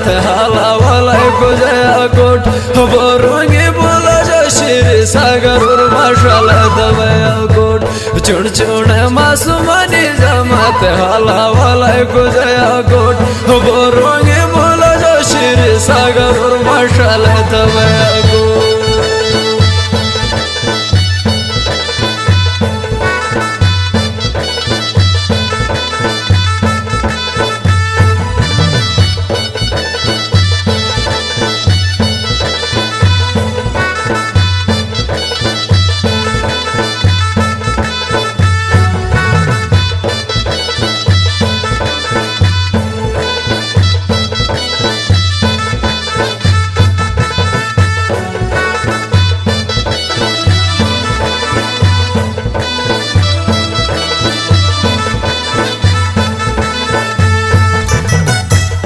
थे हाला वाला को जया कोट बोरोंगे बोला जो शिर सागर और माशाल दबया कोट चुन चुन मासूमानी जमात हाला वाला को जया कोट बोरोंगे बोला जो शिर सागर और माशाल